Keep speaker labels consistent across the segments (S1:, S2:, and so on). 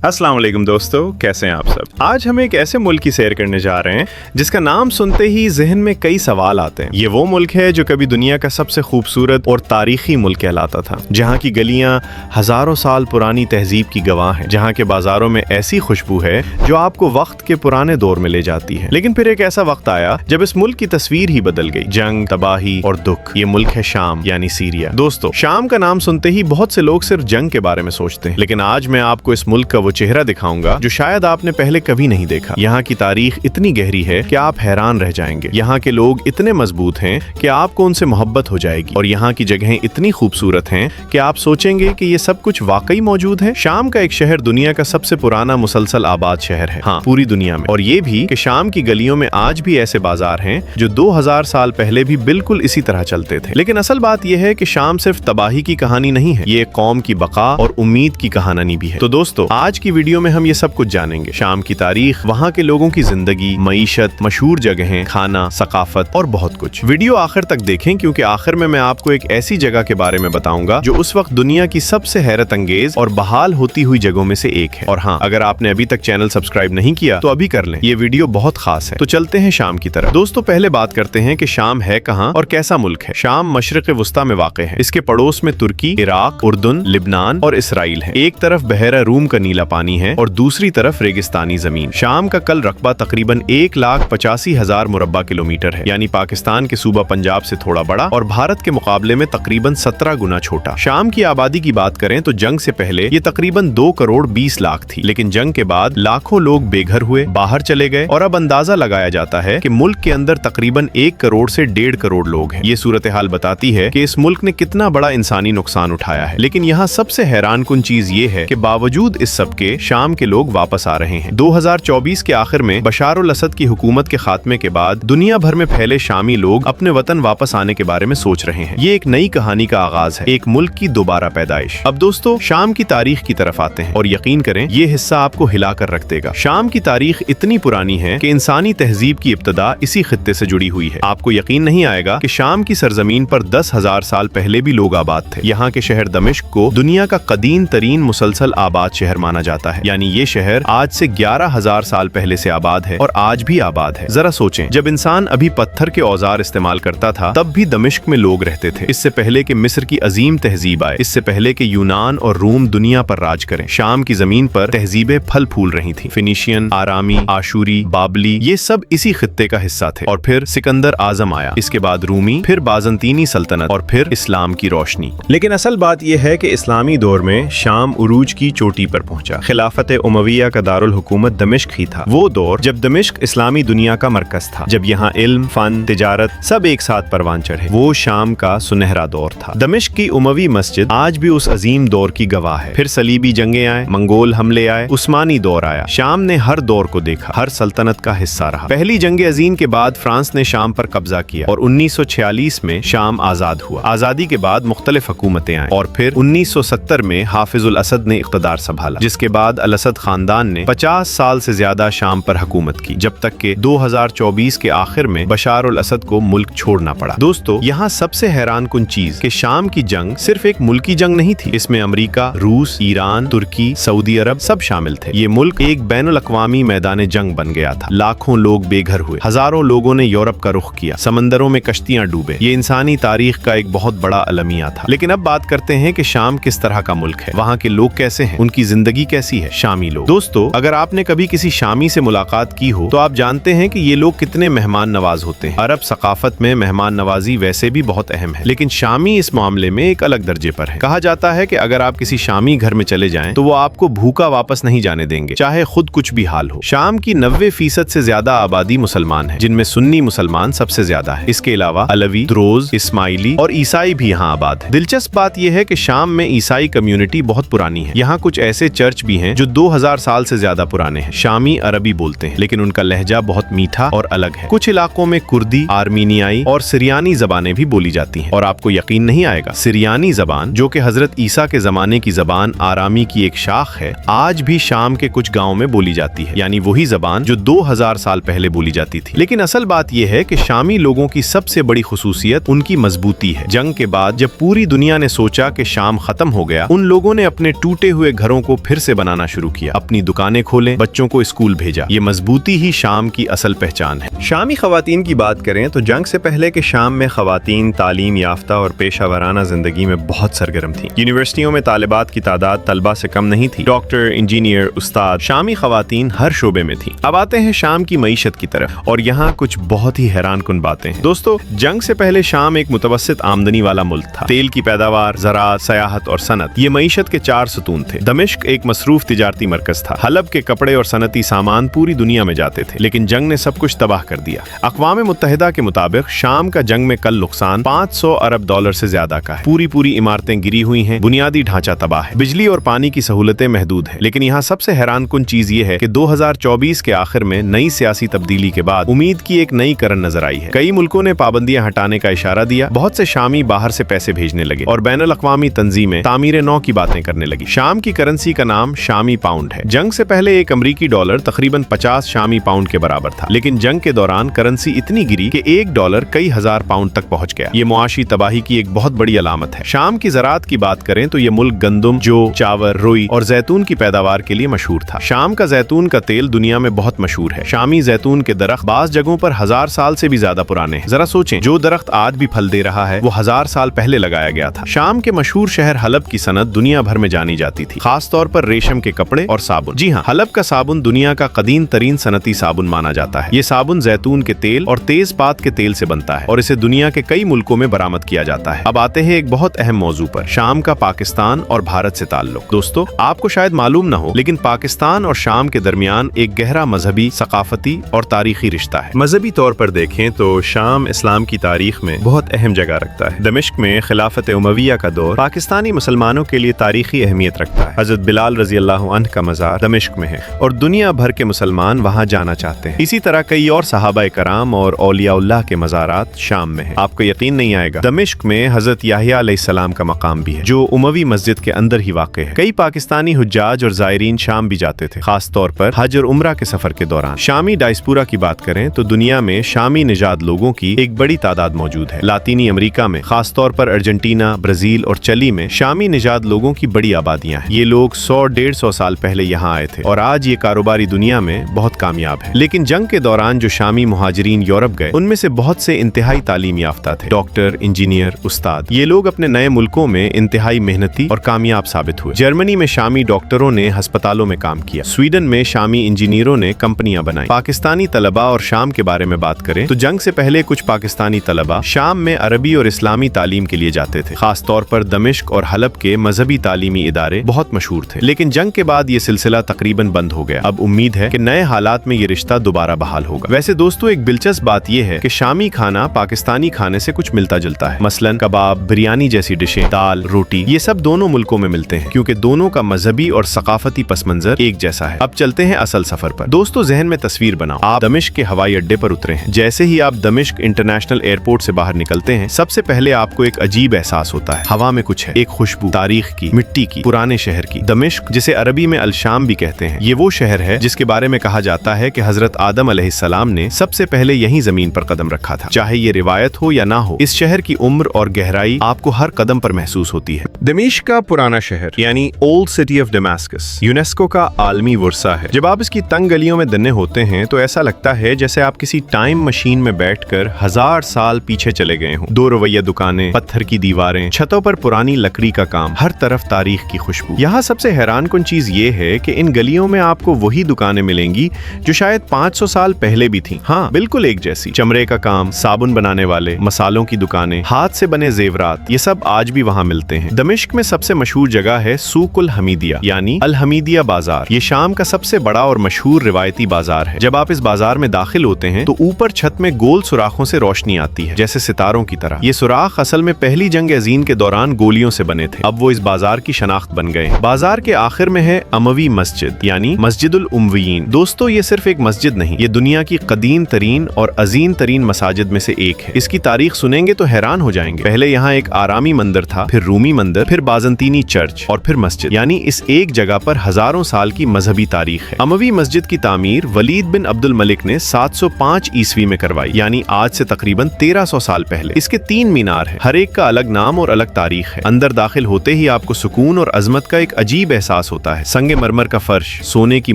S1: अस्सलाम वालेकुम दोस्तों, कैसे हैं आप सब। आज हम एक ऐसे मुल्क की सैर करने जा रहे हैं जिसका नाम सुनते ही जहन में कई सवाल आते हैं। ये वो मुल्क है जो कभी दुनिया का सबसे खूबसूरत और तारीखी मुल्क कहलाता था, जहाँ की गलियां हजारों साल पुरानी तहजीब की गवाह हैं, जहाँ के बाजारों में ऐसी खुशबू है जो आपको वक्त के पुराने दौर में ले जाती है। लेकिन फिर एक ऐसा वक्त आया जब इस मुल्क की तस्वीर ही बदल गई। जंग, तबाही और दुख। ये मुल्क है शाम यानी सीरिया। दोस्तों, शाम का नाम सुनते ही बहुत से लोग सिर्फ जंग के बारे में सोचते हैं, लेकिन आज मैं आपको इस मुल्क का वो चेहरा दिखाऊंगा जो शायद आपने पहले कभी नहीं देखा। यहाँ की तारीख इतनी गहरी है कि आप हैरान रह जाएंगे। यहाँ के लोग इतने मजबूत हैं कि आपको उनसे मोहब्बत हो जाएगी, और यहाँ की जगहें इतनी खूबसूरत हैं कि आप सोचेंगे कि ये सब कुछ वाकई मौजूद है। शाम का एक शहर दुनिया का सबसे पुराना मुसलसल आबाद शहर है, हाँ, पूरी दुनिया में। और ये भी कि शाम की गलियों में आज भी ऐसे बाजार हैं जो 2000 साल पहले भी बिल्कुल इसी तरह चलते थे। लेकिन असल बात यह है कि शाम सिर्फ तबाही की कहानी नहीं है, ये एक कौम की बका और उम्मीद की कहानी भी है। तो दोस्तों, आज की वीडियो में हम ये सब कुछ जानेंगे। शाम की तारीख, वहाँ के लोगों की जिंदगी, मईशत, मशहूर जगहें, खाना, सकाफत और बहुत कुछ। वीडियो आखिर तक देखें, क्योंकि आखिर में मैं आपको एक ऐसी जगह के बारे में बताऊंगा जो उस वक्त दुनिया की सबसे हैरत अंगेज और बहाल होती हुई जगहों में से एक है। और हाँ, अगर आपने अभी तक चैनल सब्सक्राइब नहीं किया तो अभी कर लें, ये वीडियो बहुत खास है। तो चलते हैं शाम की तरफ। दोस्तों, पहले बात करते हैं कि शाम है कहाँ और कैसा मुल्क है। शाम मशरिक वुस्ता में वाक़ है। इसके पड़ोस में तुर्की, इराक, उर्दुन, लिबनान और इसराइल है। एक तरफ बहरा रूम का नीला पानी है और दूसरी तरफ रेगिस्तानी जमीन। शाम का कल रकबा तकरीबन 1,85,000 मुरब्बा किलोमीटर है, यानी पाकिस्तान के सूबा पंजाब से थोड़ा बड़ा और भारत के मुकाबले में तकरीबन 17 गुना छोटा। शाम की आबादी की बात करें तो जंग से पहले ये तकरीबन 2 करोड़ 20 लाख थी, लेकिन जंग के बाद लाखों लोग बेघर हुए, बाहर चले गए, और अब अंदाजा लगाया जाता है कि मुल्क के अंदर तकरीबन 1 करोड़ से 1.5 करोड़ लोग हैं। ये सूरत हाल बताती है कि इस मुल्क ने कितना बड़ा इंसानी नुकसान उठाया है। लेकिन यहाँ सबसे हैरान कुन चीज ये है कि बावजूद इस सब के शाम के लोग वापस आ रहे हैं। 2024 के आखिर में बशार अल असद की हुकूमत के खात्मे के बाद दुनिया भर में फैले शामी लोग अपने वतन वापस आने के बारे में सोच रहे हैं। ये एक नई कहानी का आगाज है, एक मुल्क की दोबारा पैदाइश। अब दोस्तों, शाम की तारीख की तरफ आते हैं, और यकीन करें ये हिस्सा आपको हिला कर रख देगा। शाम की तारीख इतनी पुरानी है कि इंसानी तहजीब की इब्तिदा इसी खित्ते से जुड़ी हुई है। आपको यकीन नहीं आएगा कि शाम की सरजमीन पर 10,000 साल पहले भी लोग आबाद थे। यहाँ के शहर दमिश्क को दुनिया का कदीम तरीन मुसलसल आबाद शहर माना जाता है, यानी ये शहर आज से 11,000 साल पहले से आबाद है और आज भी आबाद है। जरा सोचें, जब इंसान अभी पत्थर के औजार इस्तेमाल करता था तब भी दमिश्क में लोग रहते थे। इससे पहले कि मिस्र की अजीम तहजीब आए, इससे पहले कि यूनान और रूम दुनिया पर राज करें, शाम की जमीन पर तहजीबें फल फूल रही थी। फिनिशियन, आरामी, आशूरी, बाबली, ये सब इसी खित्ते का हिस्सा थे। और फिर सिकंदर आजम आया, इसके बाद रूमी, फिर बाजंतीनी सल्तनत और फिर इस्लाम की रोशनी। लेकिन असल बात यह है कि इस्लामी दौर में शाम उरूज की चोटी पर पहुंचा। खिलाफत उमविया का दारुल हुकूमत दमिश्क ही था। वो दौर जब दमिश्क इस्लामी दुनिया का मरकज था, जब यहाँ इल्म, फन, तिजारत सब एक साथ परवान चढ़े। वो शाम का सुनहरा दौर था। दमिश्क की उमवी मस्जिद आज भी उस अजीम दौर की गवाह है। फिर सलीबी जंगें आए, मंगोल हमले आए, उस्मानी दौर आया। शाम ने हर दौर को देखा, हर सल्तनत का हिस्सा रहा। पहली जंग अजीम के बाद फ्रांस ने शाम पर कब्जा किया और 1946 में शाम आजाद हुआ। आजादी के बाद मुख्तलिफ हुकूमतें आई और फिर 1970 में हाफिज उल असद ने इख्तिदार संभाला, जिसके बाद अल असद खानदान ने 50 साल से ज्यादा शाम पर हुकूमत की, जब तक कि 2024 के आखिर में बशार उल असद को मुल्क छोड़ना पड़ा। दोस्तों, यहाँ सबसे हैरान कुन चीज कि शाम की जंग सिर्फ एक मुल्की जंग नहीं थी। इसमें अमेरिका, रूस, ईरान, तुर्की, सऊदी अरब सब शामिल थे। ये मुल्क एक बैनुल अक़वामी मैदान जंग बन गया था। लाखों लोग बेघर हुए, हजारों लोगों ने यूरोप का रुख किया, समंदरों में कश्तियां डूबे। ये इंसानी तारीख का एक बहुत बड़ा अलमिया था। लेकिन अब बात करते हैं कि शाम किस तरह का मुल्क है, वहाँ के लोग कैसे हैं, उनकी जिंदगी कैसी है। शामी लोग। दोस्तों, अगर आपने कभी किसी शामी से मुलाकात की हो तो आप जानते हैं कि ये लोग कितने मेहमान नवाज होते हैं। अरब सकाफत में मेहमान नवाजी वैसे भी बहुत अहम है, लेकिन शामी इस मामले में एक अलग दर्जे पर है। कहा जाता है कि अगर आप किसी शामी घर में चले जाएं तो वो आपको भूखा वापस नहीं जाने देंगे, चाहे खुद कुछ भी हाल हो। शाम की 90% से ज्यादा आबादी मुसलमान है, जिनमें सुन्नी मुसलमान सबसे ज्यादा है। इसके अलावा अलवी, द्रोज, इस्माइली और ईसाई भी यहाँ आबाद है। दिलचस्प बात यह है कि शाम में ईसाई कम्युनिटी बहुत पुरानी है। यहाँ कुछ ऐसे चर्च भी हैं जो 2000 साल से ज्यादा पुराने हैं। शामी अरबी बोलते हैं, लेकिन उनका लहजा बहुत मीठा और अलग है। कुछ इलाकों में कुर्दी, आर्मीनियाई और सिरियानी जबानें भी बोली जाती हैं। और आपको यकीन नहीं आएगा, सिरियानी जबान, जो कि हजरत ईसा के जमाने की जबान आरामी की एक शाख है, आज भी शाम के कुछ गाँव में बोली जाती है, यानी वही जबान जो 2000 साल पहले बोली जाती थी। लेकिन असल बात यह है कि शामी लोगों की सबसे बड़ी खुसूसियत उनकी मजबूती है। जंग के बाद जब पूरी दुनिया ने सोचा कि शाम खत्म हो गया, उन लोगों ने अपने टूटे हुए घरों को फिर से से बनाना शुरू किया, अपनी दुकानें खोलें, बच्चों को स्कूल भेजा। ये मजबूती ही शाम की असल पहचान है। शामी खवातीन की बात करें तो जंग से पहले के शाम में खवातीन तालीम याफ्ता और पेशा वराना जिंदगी में बहुत सरगर्म थी। यूनिवर्सिटियों में तालिबात की तादाद तलबा से कम नहीं थी। डॉक्टर, इंजीनियर, उस्ताद, शामी खवातीन हर शोबे में थी। अब आते हैं शाम की मईशत की तरफ, और यहाँ कुछ बहुत ही हैरान कुन बातें हैं। दोस्तों, जंग से पहले शाम एक मुतवस्सित आमदनी वाला मुल्क था। तेल की पैदावार, ज़राअत, सयाहत और सनत, ये मईशत के 4 सतून थे। दमिश्क एक मसरूफ तिजारती मरकज था। हलब के कपड़े और सनती सामान पूरी दुनिया में जाते थे, लेकिन जंग ने सब कुछ तबाह कर दिया। अक़वाम मुत्तहिदा के मुताबिक शाम का जंग में कल नुकसान $500 अरब से ज्यादा का है। पूरी इमारतें गिरी हुई हैं, बुनियादी ढांचा तबाह है, बिजली और पानी की सहूलतें महदूद है। लेकिन यहाँ सबसे हैरान कुन चीज ये है कि 2024 के आखिर में नई सियासी तब्दीली के बाद उम्मीद की एक नई करन नजर आई है। कई मुल्कों ने पाबंदियां हटाने का इशारा दिया, बहुत से शामी बाहर से पैसे भेजने लगे और बैनुल अक़वामी तंजीमें तामीर नौ की बातें करने लगी। शाम की करेंसी का नाम शामी पाउंड है। जंग से पहले एक अमरीकी डॉलर तकरीबन 50 शामी पाउंड के बराबर था, लेकिन जंग के दौरान करेंसी इतनी गिरी कि $1 कई हजार पाउंड तक पहुंच गया। ये मुआशी तबाही की एक बहुत बड़ी अलामत है। शाम की ज़राअत की बात करें तो ये मुल्क गंदम, जौ, चावल, रुई और जैतून की पैदावार के लिए मशहूर था। शाम का जैतून का तेल दुनिया में बहुत मशहूर है। शामी जैतून के दरख्त बाज़ जगहों पर 1000 साल से भी ज्यादा पुराने हैं। जरा सोचें, जो दरख्त आज भी फल दे रहा है वो 1000 साल पहले लगाया गया था। शाम के मशहूर शहर हलब की सनत दुनिया भर में जानी जाती थी, खास तौर पर रेशम के कपड़े और साबुन। जी हाँ, हलब का साबुन दुनिया का कदीम तरीन सनती साबुन माना जाता है। ये साबुन जैतून के तेल और तेज पात के तेल से बनता है और इसे दुनिया के कई मुल्कों में बरामद किया जाता है। अब आते हैं एक बहुत अहम मौजू पर, शाम का पाकिस्तान और भारत से ताल्लुक। दोस्तों, आपको शायद मालूम न हो, लेकिन पाकिस्तान और शाम के दरमियान एक गहरा मजहबी, सकाफती और तारीखी रिश्ता है। मजहबी तौर पर देखें तो शाम इस्लाम की तारीख में बहुत अहम जगह रखता है। दमिश्क में खिलाफत उमविया का दौर पाकिस्तानी मुसलमानों के लिए तारीखी अहमियत रखता है। हजरत बिलाल रजी अल्लाह अन्हु का मज़ार दमिश्क में है और दुनिया भर के मुसलमान वहाँ जाना चाहते हैं। इसी तरह कई और सहाबा कराम और औलियाउल्लाह के मज़ारात शाम में है। आपको यकीन नहीं आएगा, दमिश्क में हजरत याहिया अलैहिस्सलाम का मकाम भी है, जो उमवी मस्जिद के अंदर ही वाक़ है। कई पाकिस्तानी हुज्जाज और ज़ायरीन शाम भी जाते थे, खास तौर पर हज और उम्रा के सफर के दौरान। शामी डायस्पोरा की बात करें तो दुनिया में शामी निजात लोगों की एक बड़ी तादाद मौजूद है। लातीनी अमेरिका में, खास तौर पर अर्जेंटीना, ब्राजील और चिली में शामी निजात लोगों की बड़ी आबादियां हैं। ये लोग 100-150 साल पहले यहाँ आए थे और आज ये कारोबारी दुनिया में बहुत कामयाब है। लेकिन जंग के दौरान जो शामी मुहाजिरीन यूरोप गए, उनमें से बहुत से इंतहाई तालीम याफ्ता थे, डॉक्टर, इंजीनियर, उस्ताद। ये लोग अपने नए मुल्कों में इंतहाई मेहनती और कामयाब साबित हुए। जर्मनी में शामी डॉक्टरों ने अस्पतालों में काम किया, स्वीडन में शामी इंजीनियरों ने कंपनियां बनाई। पाकिस्तानी तलबा और शाम के बारे में बात करें तो जंग से पहले कुछ पाकिस्तानी तलबा शाम में अरबी और इस्लामी तालीम के लिए जाते थे। खास तौर पर दमिश्क और हलब के मजहबी तालीमी इदारे बहुत मशहूर थे, लेकिन जंग के बाद ये सिलसिला तकरीबन बंद हो गया। अब उम्मीद है कि नए हालात में ये रिश्ता दोबारा बहाल होगा। वैसे दोस्तों, एक दिलचस्प बात यह है कि शामी खाना पाकिस्तानी खाने से कुछ मिलता जुलता है। मसलन कबाब, बिरयानी जैसी डिशें, दाल, रोटी, ये सब दोनों मुल्कों में मिलते हैं क्योंकि दोनों का मजहबी और सकाफती पस मंजर एक जैसा है। अब चलते हैं असल सफर पर। दोस्तों, जहन में तस्वीर बनाओ, आप दमिश्क के हवाई अड्डे पर उतरे हैं। जैसे ही आप दमिश्क इंटरनेशनल एयरपोर्ट से बाहर निकलते हैं, सबसे पहले आपको एक अजीब एहसास होता है। हवा में कुछ है, एक खुशबू, तारीख की, मिट्टी की, पुराने शहर की। दमिश्क, जिसे अरबी में अल-शाम भी कहते हैं, ये वो शहर है जिसके बारे में कहा जाता है कि हजरत आदम अलैहिस्सलाम ने सबसे पहले यहीं जमीन पर कदम रखा था। चाहे ये रिवायत हो या ना हो, इस शहर की उम्र और गहराई आपको हर कदम पर महसूस होती है। दमिश्क का पुराना शहर यानी old city of Damascus UNESCO का आलमी वर्सा है। जब आप इसकी तंग गलियों में दन्ने होते हैं तो ऐसा लगता है जैसे आप किसी टाइम मशीन में बैठकर 1000 साल पीछे चले गए हों। दो रवैया दुकानें, पत्थर की दीवारें, छतों पर पुरानी लकड़ी का काम, हर तरफ तारीख की खुशबू। यहाँ सबसे हैरान कुन चीज ये है कि इन गलियों में आपको वही दुकानें मिलेंगी जो शायद 500 साल पहले भी थी। हाँ, बिल्कुल एक जैसी। चमड़े का काम, साबुन बनाने वाले, मसालों की दुकानें, हाथ से बने जेवरात, ये सब आज भी वहाँ मिलते हैं। दमिश्क में सबसे मशहूर जगह है सूक उल हमीदिया यानी अल हमीदिया बाजार। ये शाम का सबसे बड़ा और मशहूर रिवायती बाजार है। जब आप इस बाजार में दाखिल होते हैं तो ऊपर छत में गोल सुराखों से रोशनी आती है, जैसे सितारों की तरह। ये सुराख असल में पहली जंग अजीम के दौरान गोलियों से बने थे। अब वो इस बाजार की शनाख्त बन गए। बाजार के आखिर में है अमवी मस्जिद यानी मस्जिदुल उमवियीन। दोस्तों, ये सिर्फ एक मस्जिद नहीं, ये दुनिया की कदीम तरीन और अजीम तरीन मसाजिद में से एक है। इसकी तारीख सुनेंगे तो हैरान हो जाएंगे। पहले यहाँ एक आरामी मंदिर था, फिर रूमी मंदिर, फिर बाजंतीनी चर्च और फिर मस्जिद। यानी इस एक जगह पर हजारों साल की मजहबी तारीख है। अमवी मस्जिद की तामीर वलीद बिन अब्दुल मलिक ने 705 ईस्वी में करवाई, यानी आज से तकरीबन 1300 साल पहले। इसके 3 मीनार हैं, हर एक का अलग नाम और अलग तारीख है। अंदर दाखिल होते ही आपको सुकून और अजमत का एक अजीब एहसास पास होता है। संगे मरमर का फर्श, सोने की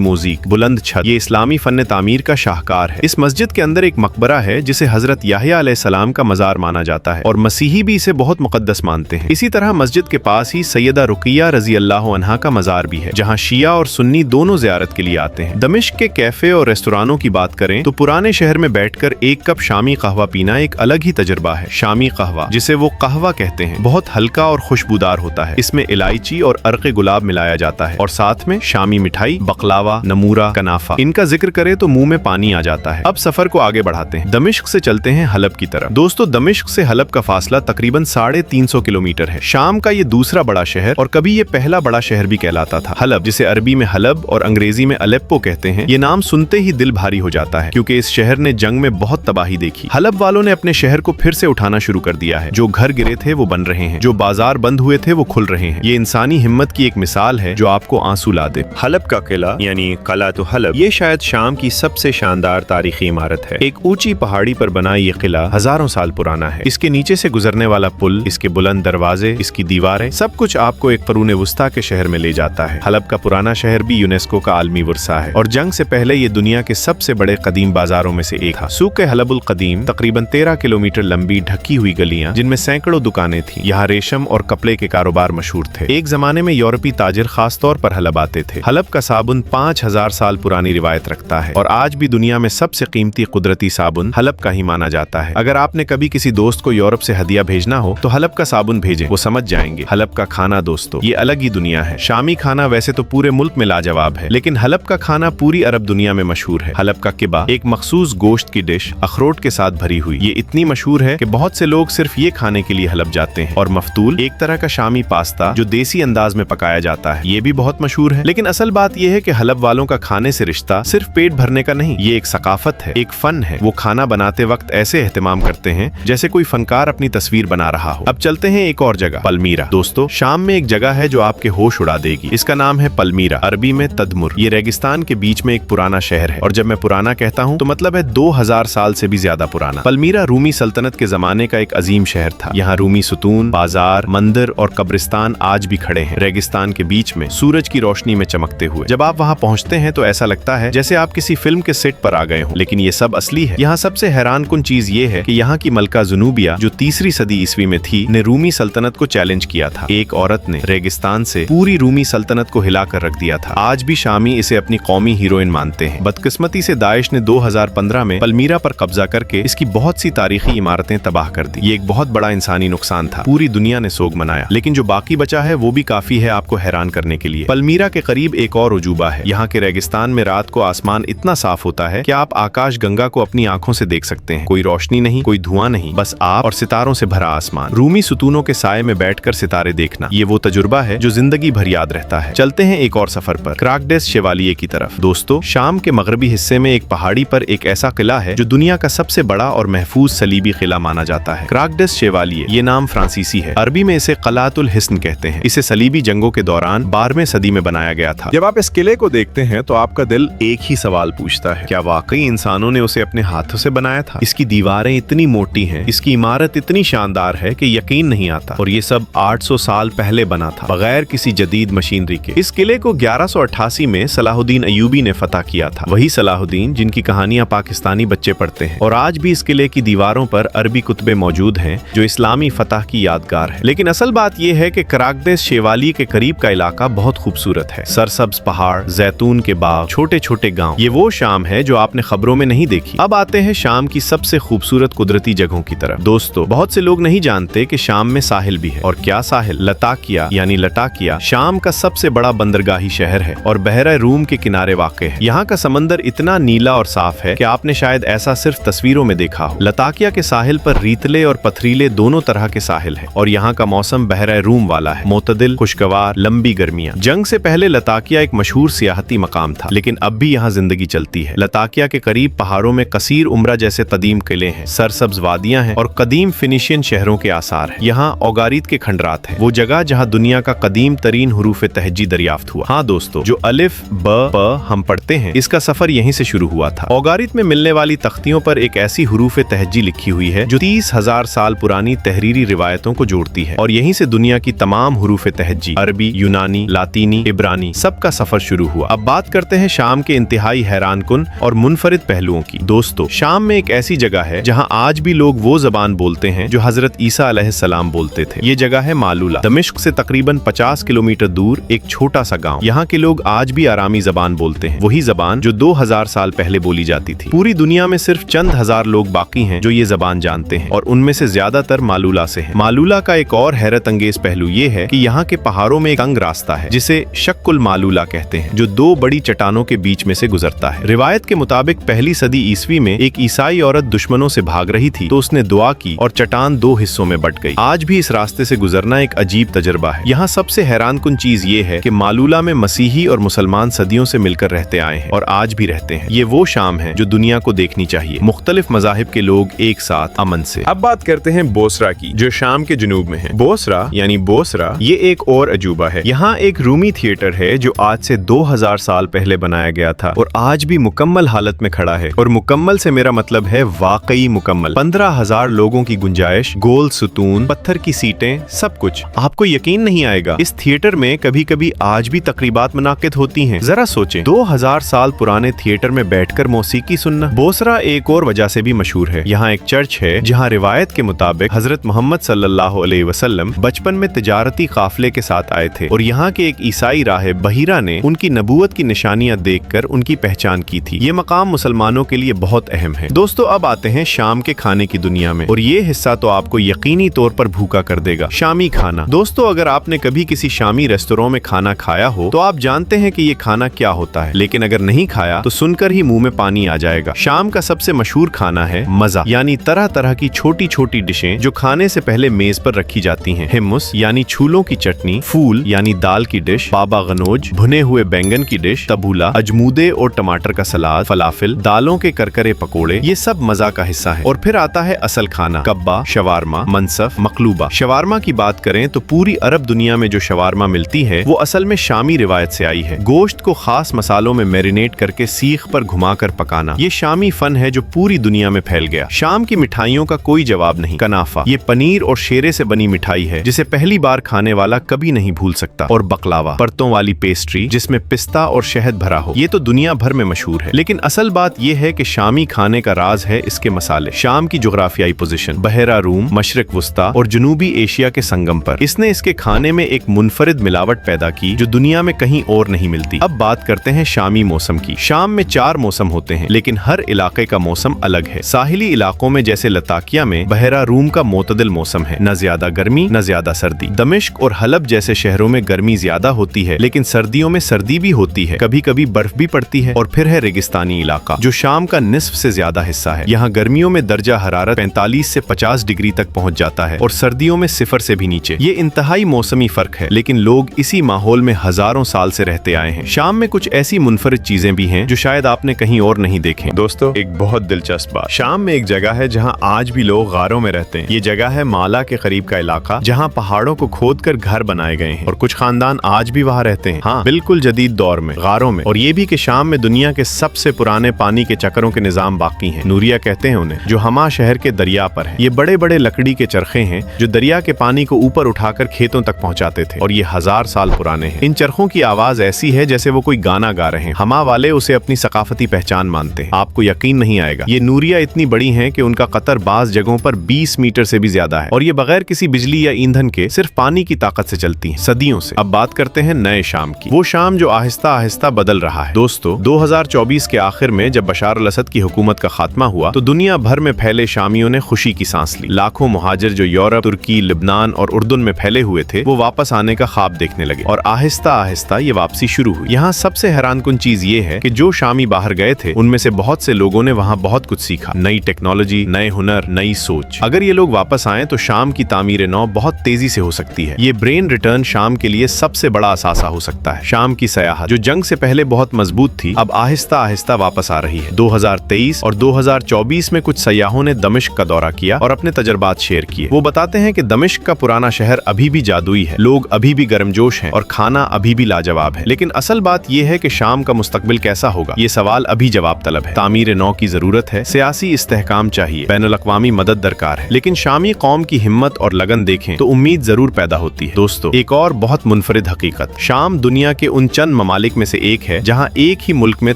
S1: मोज़ीक, बुलंद छत, ये इस्लामी फन तामीर का शाहकार है। इस मस्जिद के अंदर एक मकबरा है जिसे हजरत याहिया अलैहिस्सलाम का मजार माना जाता है और मसीही भी इसे बहुत मुकद्दस मानते हैं। इसी तरह मस्जिद के पास ही सैयदा रुकिया रजी अल्लाह अन्हा का मजार भी है, जहाँ शिया और सुन्नी दोनों ज़ियारत के लिए आते हैं। दमिश्क के कैफे और रेस्टोरानों की बात करें तो पुराने शहर में बैठकर एक कप शामी कहवा पीना एक अलग ही तजुर्बा है। शामी कहवा, जिसे वो कहवा कहते हैं, बहुत हल्का और खुशबूदार होता है। इसमें इलायची और अर्क़े गुलाब मिलाया जाता है और साथ में शामी मिठाई, बकलावा, नमूरा, कनाफा, इनका जिक्र करे तो मुंह में पानी आ जाता है। अब सफर को आगे बढ़ाते हैं, दमिश्क से चलते हैं हलब की तरफ। दोस्तों, दमिश्क से हलब का फासला तकरीबन 350 किलोमीटर है। शाम का ये दूसरा बड़ा शहर और कभी ये पहला बड़ा शहर भी कहलाता था। हलब, जिसे अरबी में हलब और अंग्रेजी में अलेप्पो कहते हैं, ये नाम सुनते ही दिल भारी हो जाता है क्योंकि इस शहर ने जंग में बहुत तबाही देखी। हलब वालों ने अपने शहर को फिर से उठाना शुरू कर दिया है। जो घर गिरे थे वो बन रहे हैं, जो बाजार बंद हुए थे वो खुल रहे हैं। ये इंसानी हिम्मत की एक मिसाल है जो आपको आंसू ला दे। हलब का किला यानी किला तो हलब, ये शायद शाम की सबसे शानदार तारीखी इमारत है। एक ऊंची पहाड़ी पर बना ये किला हजारों साल पुराना है। इसके नीचे से गुजरने वाला पुल, इसके बुलंद दरवाजे, इसकी दीवारें, सब कुछ आपको एक क़ुरून वुस्ता के शहर में ले जाता है। हलब का पुराना शहर भी यूनेस्को का आलमी वर्सा है और जंग से पहले ये दुनिया के सबसे बड़े कदीम बाजारों में से एक था। सूक़ हलबुल कदीम तकरीबन 13 किलोमीटर लंबी ढकी हुई गलियां जिनमें सैकड़ों दुकानें थीं। यहाँ रेशम और कपड़े के कारोबार मशहूर थे। एक जमाने में यूरोपी ताजिर खास तौर पर हलब आते थे। हलब का साबुन 5000 साल पुरानी रिवायत रखता है और आज भी दुनिया में सबसे कीमती कुदरती साबुन हलब का ही माना जाता है। अगर आपने कभी किसी दोस्त को यूरोप से हदिया भेजना हो तो हलब का साबुन भेजें, वो समझ जाएंगे। हलब का खाना दोस्तों, ये अलग ही दुनिया है। शामी खाना वैसे तो पूरे मुल्क में लाजवाब है, लेकिन हलब का खाना पूरी अरब दुनिया में मशहूर है। हलब का किबा एक मखसूस गोश्त की डिश अखरोट के साथ भरी हुई, ये इतनी मशहूर है कि बहुत से लोग सिर्फ ये खाने के लिए हलब जाते हैं। और मफ्तूल एक तरह का शामी पास्ता जो देसी अंदाज में पकाया जाता है, ये भी बहुत मशहूर है। लेकिन असल बात यह है कि हलब वालों का खाने से रिश्ता सिर्फ पेट भरने का नहीं, ये एक सकाफत है, एक फन है। वो खाना बनाते वक्त ऐसे एहतमाम करते हैं जैसे कोई फनकार अपनी तस्वीर बना रहा हो। अब चलते हैं एक और जगह, पलमीरा। दोस्तों, शाम में एक जगह है जो आपके होश उड़ा देगी। इसका नाम है पलमीरा, अरबी में तदमुर। ये रेगिस्तान के बीच में एक पुराना शहर है और जब मैं पुराना कहता हूँ तो मतलब है 2000 साल से भी ज्यादा पुराना। पलमीरा रूमी सल्तनत के जमाने का एक अजीम शहर था। यहाँ रूमी सुतून, बाजार, मंदिर और कब्रिस्तान आज भी खड़े हैं, रेगिस्तान के बीच में सूरज की रोशनी में चमकते हुए। जब आप वहाँ पहुँचते हैं तो ऐसा लगता है जैसे आप किसी फिल्म के सेट पर आ गए हों, लेकिन ये सब असली है। यहाँ सबसे हैरानकुन चीज ये है कि यहाँ की मलका जुनूबिया, जो 3री सदी ईस्वी में थी, ने रूमी सल्तनत को चैलेंज किया था। एक औरत ने रेगिस्तान से पूरी रूमी सल्तनत को हिलाकर रख दिया था। आज भी शामी इसे अपनी कौमी हीरोइन मानते हैं। बदकिस्मती से दाइश ने 2015 में पलमीरा पर कब्जा करके इसकी बहुत सी तारीखी इमारतें तबाह कर दी। ये एक बहुत बड़ा इंसानी नुकसान था, पूरी दुनिया ने सोग मनाया। लेकिन जो बाकी बचा है वो भी काफी है आपको हैरान करने के लिए। पलमीरा के करीब एक और उजूबा है। यहाँ के रेगिस्तान में रात को आसमान इतना साफ होता है कि आप आकाश गंगा को अपनी आंखों से देख सकते हैं। कोई रोशनी नहीं, कोई धुआं नहीं, बस आप और सितारों से भरा आसमान। रूमी सुतूनों के साए में बैठकर सितारे देखना, ये वो तजुर्बा है जो जिंदगी भर याद रहता है। चलते हैं एक और सफर पर, क्राकडेस शेवालिये की तरफ। दोस्तों, शाम के मगरबी हिस्से में एक पहाड़ी पर एक ऐसा किला है जो दुनिया का सबसे बड़ा और महफूज सलीबी किला माना जाता है। क्राकडेस शेवालिये, ये नाम फ्रांसीसी है। अरबी में इसे क़लातुल हिस्न कहते हैं। इसे सलीबी जंगों के दौरान 12वीं सदी में बनाया गया था। जब आप इस किले को देखते हैं तो आपका दिल एक ही सवाल पूछता है, क्या वाकई इंसानों ने उसे अपने हाथों से बनाया था? इसकी दीवारें इतनी मोटी हैं, इसकी इमारत इतनी शानदार है कि यकीन नहीं आता। और ये सब 800 साल पहले बना था, बगैर किसी जदीद मशीनरी के। इस किले को 1188 में सलाहुद्दीन अयूबी ने फतह किया था। वही सलाहुद्दीन जिनकी कहानियां पाकिस्तानी बच्चे पढ़ते हैं। और आज भी इस किले की दीवारों पर अरबी कुतबे मौजूद हैं जो इस्लामी फतह की यादगार है। लेकिन असल बात यह है कि क्राकडेस शेवालिये के करीब का इलाका बहुत खूबसूरत है। सरसब्ज पहाड़, जैतून के बाग, छोटे छोटे गांव, ये वो शाम है जो आपने खबरों में नहीं देखी। अब आते हैं शाम की सबसे खूबसूरत कुदरती जगहों की तरफ। दोस्तों, बहुत से लोग नहीं जानते कि शाम में साहिल भी है। और क्या साहिल? लताकिया यानी लटाकिया शाम का सबसे बड़ा बंदरगाही शहर है और बहरा रूम के किनारे वाक़े है। यहाँ का समंदर इतना नीला और साफ है कि आपने शायद ऐसा सिर्फ तस्वीरों में देखा हो। लताकिया के साहिल पर रीतले और पथरीले दोनों तरह के साहिल है और यहाँ का मौसम बहरा रूम वाला है, मोतदिल, खुशगवार, लंबी गर्मियाँ। जंग से पहले लताकिया एक मशहूर सियाहती मकाम था, लेकिन अब भी यहाँ जिंदगी चलती है। लताकिया के करीब पहाड़ों में कसीर उम्रा जैसे कदीम किले हैं, सरसब्ज वादियां हैं और कदीम फिनिशियन शहरों के आसार हैं। यहाँ ओगारित के खंडरात हैं, वो जगह जहाँ दुनिया का कदीम तरीन हुरूफ तहज्जी दरियाफ्त हुआ। हाँ दोस्तों, जो अलिफ ब प हम पढ़ते हैं, इसका सफर यहीं से शुरू हुआ था। ओगारित में मिलने वाली तख्तियों पर एक ऐसी हुरूफ तहज्जी लिखी हुई है जो 30,000 साल पुरानी तहरीरी रिवायतों को जोड़ती है और यहीं से दुनिया की तमाम हुरूफ तहज्जी, अरबी, यूनानी, लातीनी, इब्रानी सबका सफर शुरू हुआ। अब बात करते हैं शाम के इंतहाई हैरान कुन और मुनफरिद पहलुओं की। दोस्तों, शाम में एक ऐसी जगह है जहां आज भी लोग वो जबान बोलते हैं जो हजरत ईसा अलैहिस्सलाम बोलते थे। ये जगह है मालूला। दमिश्क से तकरीबन 50 किलोमीटर दूर एक छोटा सा गांव। यहाँ के लोग आज भी आरामी जबान बोलते हैं, वही जबान जो 2000 साल पहले बोली जाती थी। पूरी दुनिया में सिर्फ चंद हजार लोग बाकी हैं जो ये जबान जानते हैं और उनमें से ज्यादातर मालूला से हैं। मालूला का एक और हैरत अंगेज पहलू ये है कि यहाँ के पहाड़ों में एक तंग रास्ता है जिसे शक्कुल मालूला कहते हैं, जो 2 बड़ी चट्टानों के बीच में से गुजरता है। रिवायत के मुताबिक पहली सदी ईस्वी में एक ईसाई औरत दुश्मनों से भाग रही थी तो उसने दुआ की और चट्टान 2 हिस्सों में बट गई। आज भी इस रास्ते से गुजरना एक अजीब तजर्बा है। यहाँ सबसे हैरान कुन चीज ये है कि मालूला में मसीही और मुसलमान सदियों से मिलकर रहते आए हैं और आज भी रहते हैं। ये वो शाम है जो दुनिया को देखनी चाहिए, मुख्तलिफ मजाहिब के लोग एक साथ अमन से। अब बात करते हैं बोसरा की, जो शाम के जुनूब में है। बोसरा यानी बोसरा ये एक और अजूबा है। यहाँ एक रूमी थिएटर है जो आज से 2000 साल पहले बनाया गया था और आज भी मुकम्मल हालत में खड़ा है। और मुकम्मल से मेरा मतलब है वाकई मुकम्मल। 15,000 लोगों की गुंजाइश, गोल सुतून, पत्थर की सीटें, सब कुछ। आपको यकीन नहीं आएगा, इस थिएटर में कभी कभी आज भी तकरीबात मुनाकिद होती हैं। जरा सोचें, 2000 साल पुराने थिएटर में बैठकर मौसीकी सुनना। बोसरा एक और वजह से भी मशहूर है। यहाँ एक चर्च है जहाँ रिवायत के मुताबिक हजरत मोहम्मद सल्लल्लाहु अलैहि वसल्लम बचपन में तिजारती काफिले के साथ आए थे और यहाँ के एक ईसाई राहिब बहीरा ने उनकी नबूवत की निशानियां देखकर उनकी पहचान की थी। ये मकाम मुसलमानों के लिए बहुत अहम है। दोस्तों, अब आते हैं शाम के खाने की दुनिया में और ये हिस्सा तो आपको यकीनी तौर पर भूखा कर देगा। शामी खाना। दोस्तों, अगर आपने कभी किसी शामी रेस्टोरेंट में खाना खाया हो तो आप जानते हैं कि ये खाना क्या होता है, लेकिन अगर नहीं खाया तो सुनकर ही मुंह में पानी आ जाएगा। शाम का सबसे मशहूर खाना है मजा, यानी तरह तरह की छोटी छोटी डिशें जो खाने से पहले मेज पर रखी जाती हैं। हिम्मुस यानी छूलों की चटनी, फूल यानी दाल की डिश, बाबा गनोज भुने हुए बैंगन की डिश, तबूला अजमूदे और टमाटर का सलाद, फलाफिल, दालों के करकरे पकोड़े, ये सब मजा का हिस्सा है। और फिर आता है असल खाना, कब्बा, शवारमा, मनसफ, मकलूबा। शवारमा की बात करें तो पूरी अरब दुनिया में जो शवारमा मिलती है वो असल में शामी रिवायत से आई है। गोश्त को खास मसालों में मैरिनेट करके सीख पर घुमाकर पकाना, ये शामी फन है जो पूरी दुनिया में फैल गया। शाम की मिठाइयों का कोई जवाब नहीं। कनाफा, ये पनीर और शेरे से बनी मिठाई है जिसे पहली बार खाने वाला कभी नहीं भूल सकता। और बकलावा, परतों वाली पेस्ट्री जिसमें पिस्ता और शहद भरा हो, ये तो दुनिया भर में मशहूर है। लेकिन असल बात यह है कि शामी खाने का राज है इसके मसाले। शाम की जुग्राफियाई पोजीशन, बहरा रूम, मशरिक वस्ता और जनूबी एशिया के संगम पर, इसने इसके खाने में एक मुनफरिद मिलावट पैदा की जो दुनिया में कहीं और नहीं मिलती। अब बात करते हैं शामी मौसम की। शाम में 4 मौसम होते हैं लेकिन हर इलाके का मौसम अलग है। साहिली इलाकों में जैसे लताकिया में बहरा रूम का मोतदिल मौसम है, न ज्यादा गर्मी न ज्यादा सर्दी। दमिश्क और हलब जैसे शहरों में गर्मी ज्यादा होती है लेकिन सर्दियों में सर्दी भी होती है, कभी कभी बर्फ भी पड़ती है। और फिर है रेगिस्तानी इलाका जो शाम का निस्फ से ज्यादा हिस्सा है। यहाँ गर्मियों में दर्जा हरारत 45 से 50 डिग्री तक पहुँच जाता है और सर्दियों में 0 से भी नीचे। ये इंतहाई मौसमी फर्क है लेकिन लोग इसी माहौल में हजारों साल से रहते आए हैं। शाम में कुछ ऐसी मुनफरिद चीजें भी हैं जो शायद आपने कहीं और नहीं देखें। दोस्तों, एक बहुत दिलचस्प बात, शाम में एक जगह है जहाँ आज भी लोग गारों में रहते हैं। ये जगह है माला के करीब का इलाका जहाँ पहाड़ों को खोद कर घर बनाए गए हैं और कुछ खानदान आज भी वहाँ रहते हैं। हाँ, बिल्कुल जदीद दौर में, गारों में। और ये भी कि शाम में दुनिया के सबसे पुराने पानी के चक्रों के निजाम बाकी हैं, नूरिया कहते हैं उन्हें, जो हमा शहर के दरिया पर है। ये बड़े बड़े लकड़ी के चरखे हैं जो दरिया के पानी को ऊपर उठाकर खेतों तक पहुंचाते थे और ये 1000 साल पुराने हैं। इन चरखों की आवाज ऐसी है जैसे वो कोई गाना गा रहे हैं। हमा वाले उसे अपनी सकाफती पहचान मानते हैं। आपको यकीन नहीं आएगा, ये नूरिया इतनी बड़ी हैं कि उनका कतर बाज जगहों पर 20 मीटर से भी ज्यादा है और ये बगैर किसी बिजली या ईंधन के सिर्फ पानी की ताकत से चलती हैं, सदियों से। अब बात करते हैं नए शाम की, वो शाम जो आहिस्ता आहिस्ता बदल रहा है। दोस्तों, 2024 के आखिर में जब बशार अल असद की हुकूमत का खात्मा हुआ तो दुनिया भर में फैले शामियों ने खुशी की सांस ली। लाखों मुहाजिर जो यूरोप, तुर्की, लिबनान और उर्दुन में फैले हुए थे वो वापस आने का ख्वाब देखने लगे और आहिस्ता आहिस्ता ये वापसी शुरू हुई। यहाँ सबसे हैरानकुन चीज ये है कि जो शामी बाहर गए थे उनमें से बहुत से लोगों ने वहाँ बहुत कुछ सीखा, नई टेक्नोलॉजी, नए हुनर, नई सोच। अगर ये लोग वापस आए तो शाम की तामीर नौ बहुत तेजी से हो सकती है। ये ब्रेन रिटर्न शाम के लिए सबसे बड़ा असासा हो सकता है। शाम की सयाहत जो जंग से पहले बहुत मजबूत थी अब आहिस्ता आहिस्ता वापस आ रही है। 2023 और 2024 में कुछ सयाहों ने दमिश्क का दौरा किया और अपने तजर्बात शेयर किए। वो बताते हैं कि दमिश्क का पुराना शहर अभी भी जादुई है, लोग अभी भी गर्मजोश हैं और खाना अभी भी लाजवाब है। लेकिन असल बात यह है कि शाम का मुस्तकबिल कैसा होगा ये सवाल अभी जवाब तलब है। तामीर नौ की जरूरत है, सियासी इस्तेहकाम चाहिए, बैनुल-अक़वामी मदद दरकार है, लेकिन शामी कौम की हिम्मत और लगन देखें तो उम्मीद जरूर पैदा होती है। दोस्तों, एक और बहुत मुनफरिद मुनफरिद हकीकत। शाम दुनिया के उन चंद ममालिक में से एक है जहाँ एक ही मुल्क में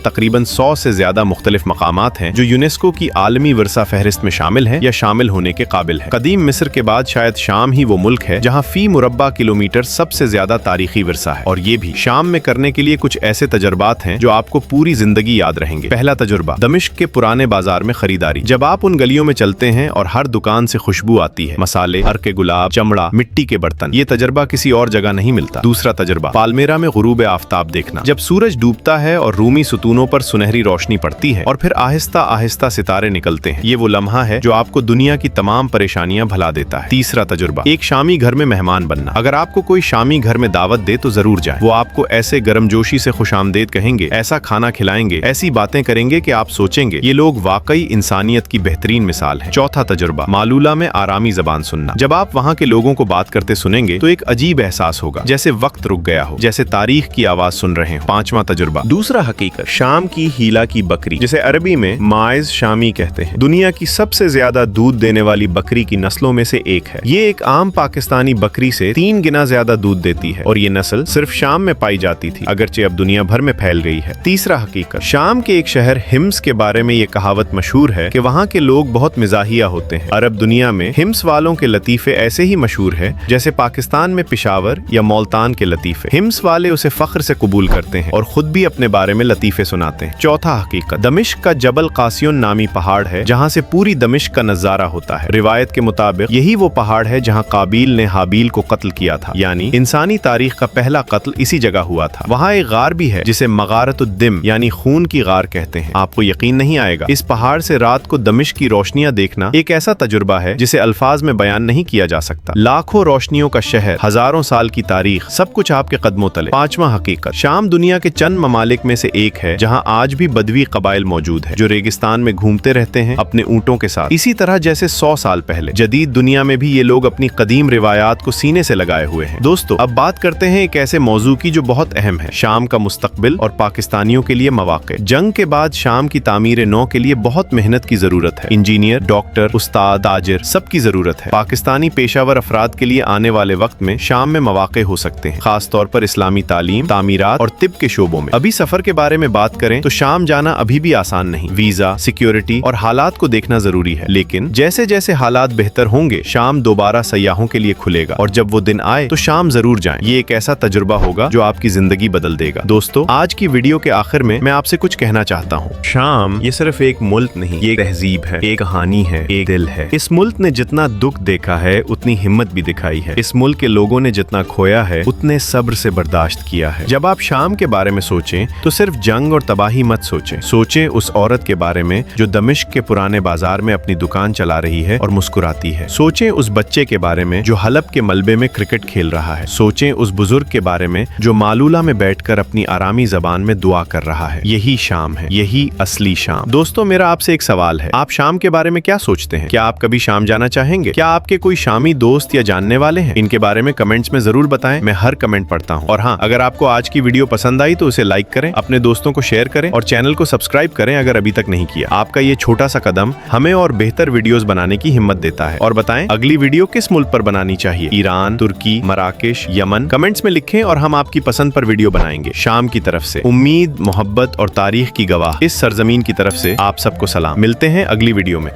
S1: तकरीबन 100 से ज्यादा मुख्तलिफ मकामात हैं जो यूनेस्को की आलमी विरसा फहरिस्त में शामिल है या शामिल होने के काबिल है। कदीम मिस्र के बाद शायद शाम ही वो मुल्क है जहाँ फी मुरब्बा किलोमीटर सबसे ज्यादा तारीखी विरसा है। और ये भी शाम में करने के लिए कुछ ऐसे तजर्बात हैं जो आपको पूरी जिंदगी याद रहेंगे। पहला तजुर्बा, दमिश्क के पुराने बाजार में खरीदारी। जब आप उन गलियों में चलते हैं और हर दुकान से खुशबू आती है, मसाले, अर्के गुलाब, चमड़ा, मिट्टी के बर्तन, ये तजर्बा किसी और जगह नहीं मिलता। दूसरा तजुर्बा, पालमेरा में गुरूब आफ्ताब देखना। जब सूरज डूबता है और रूमी सुतूनों पर सुनहरी रोशनी पड़ती है और फिर आहिस्ता आहिस्ता सितारे निकलते हैं, ये वो लम्हा है जो आपको दुनिया की तमाम परेशानियां भुला देता है। तीसरा तजुर्बा, एक शामी घर में मेहमान बनना। अगर आपको कोई शामी घर में दावत दे तो जरूर जाएं। वो आपको ऐसे गर्मजोशी से खुशामदीद कहेंगे, ऐसा खाना खिलाएंगे, ऐसी बातें करेंगे कि आप सोचेंगे ये लोग वाकई इंसानियत की बेहतरीन मिसाल है। चौथा तजुर्बा, मालूला में आरामी जबान सुनना। जब आप वहाँ के लोगों को बात करते सुनेंगे तो एक अजीब एहसास होगा, जैसे वक्त रुक गया हो, जैसे तारीख की आवाज सुन रहे हो। पांचवा तजुर्बा, दूसरा हकीकत, शाम की हीला की बकरी, जिसे अरबी में माइज शामी कहते हैं। दुनिया की सबसे ज्यादा दूध देने वाली बकरी की नस्लों में से एक है। ये एक आम पाकिस्तानी बकरी से 3 गुना ज्यादा दूध देती है और ये नस्ल सिर्फ शाम में पाई जाती थी, अगरचे अब दुनिया भर में फैल गई है। तीसरा हकीकत, शाम के एक शहर हिम्स के बारे में ये कहावत मशहूर है कि वहाँ के लोग बहुत मिजाहिया होते हैं। अरब दुनिया में हिम्स वालों के लतीफे ऐसे ही मशहूर है जैसे पाकिस्तान में पिशावर या मुल्तान के लतीफे। हिम्स वाले उसे फख्र से कबूल करते हैं और खुद भी अपने बारे में लतीफे सुनाते हैं। चौथा हकीकत, दमिश्क का जबल कासियुन नामी पहाड़ है जहाँ से पूरी दमिश्क का नजारा होता है। रिवायत के मुताबिक यही वो पहाड़ है जहाँ काबिल ने हाबील को कत्ल किया था, यानी इंसानी तारीख का पहला कत्ल इसी जगह हुआ था। वहाँ एक गार भी है जिसे मगारतुद्दिम यानी खून की गार कहते हैं। आपको यकीन नहीं आएगा, इस पहाड़ से रात को दमिश्क की रोशनियां देखना एक ऐसा तजुर्बा है जिसे अल्फाज में बयान नहीं किया जा सकता। लाखों रोशनियों का शहर, हजारों साल की तारीख, सब कुछ आपके कदमों तले। पांचवा हकीकत, शाम दुनिया के चंद ममालिक में से एक है जहाँ आज भी बदवी कबाइल मौजूद है जो रेगिस्तान में घूमते रहते हैं अपने ऊंटों के साथ, इसी तरह जैसे 100 साल पहले। जदीद दुनिया में भी ये लोग अपनी कदीम रिवायात को सीने से लगाए हुए हैं। दोस्तों, अब बात करते हैं एक ऐसे मौजू की जो बहुत अहम है, शाम का मुस्तकबिल और पाकिस्तानियों के लिए मौके। जंग के बाद शाम की तामीर नौ के लिए बहुत मेहनत की जरूरत है। इंजीनियर, डॉक्टर, उस्ताद, ताजिर, सबकी जरूरत है। पाकिस्तानी पेशावर अफराद के लिए आने वाले वक्त में शाम में मौके हो सकते हैं, खास तौर पर इस्लामी तालीम, तामीरात और तिब के शोबों में। अभी सफर के बारे में बात करें तो शाम जाना अभी भी आसान नहीं। वीजा, सिक्योरिटी और हालात को देखना जरूरी है, लेकिन जैसे जैसे हालात बेहतर होंगे शाम दोबारा सयाहों के लिए खुलेगा और जब वो दिन आए तो शाम जरूर जाएं। ये एक ऐसा तजुर्बा होगा जो आपकी जिंदगी बदल देगा। दोस्तों, आज की वीडियो के आखिर में मैं आपसे कुछ कहना चाहता हूँ। शाम ये सिर्फ एक मुल्क नहीं, ये एक तहजीब है, एक कहानी है, एक दिल है। इस मुल्क ने जितना दुख देखा है उतनी हिम्मत भी दिखाई है। इस मुल्क के लोगों ने जितना खोया है उतने सब्र से बर्दाश्त किया है। जब आप शाम के बारे में सोचें तो सिर्फ जंग और तबाही मत सोचें। सोचें उस औरत के बारे में जो दमिश्क के पुराने बाजार में अपनी दुकान चला रही है और मुस्कुराती है। सोचें उस बच्चे के बारे में जो हलब के मलबे में क्रिकेट खेल रहा है। सोचें उस बुजुर्ग के बारे में जो मालूला में बैठकर अपनी आरामी जबान में दुआ कर रहा है। यही शाम है, यही असली शाम। दोस्तों, मेरा आपसे एक सवाल है, आप शाम के बारे में क्या सोचते हैं? क्या आप कभी शाम जाना चाहेंगे? क्या आपके कोई शामी दोस्त या जानने वाले हैं? इनके बारे में कमेंट्स में जरूर बताएं, मैं हर कमेंट पढ़ता हूँ। और हाँ, अगर आपको आज की वीडियो पसंद आई तो उसे लाइक करें, अपने दोस्तों को शेयर करें और चैनल को सब्सक्राइब करें अगर अभी तक नहीं किया। आपका ये छोटा सा कदम हमें और बेहतर वीडियोस बनाने की हिम्मत देता है। और बताएं अगली वीडियो किस मुल्क पर बनानी चाहिए, ईरान, तुर्की, मराकेश, यमन? कमेंट्स में लिखें और हम आपकी पसंद पर वीडियो बनाएंगे। शाम की तरफ से उम्मीद, मोहब्बत और तारीख की गवाह इस सरजमीन की तरफ से आप सबको सलाम। मिलते हैं अगली वीडियो में।